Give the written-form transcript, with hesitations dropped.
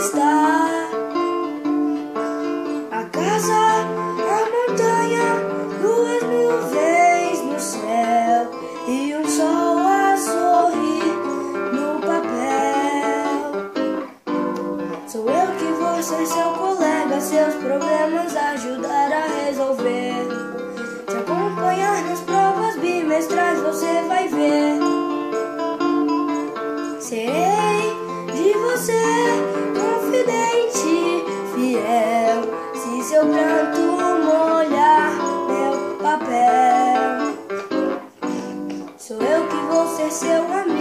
está. A casa, a montanha, duas nuvens no céu e um sol a sorrir no papel. Sou eu que vou ser seu colega, seus problemas ajudar a resolver. Te acompanhar nas provas bimestrais você vai ver. Serei de você confidente, fiel, se seu pranto molhar meu papel. Sou eu que vou ser seu amigo.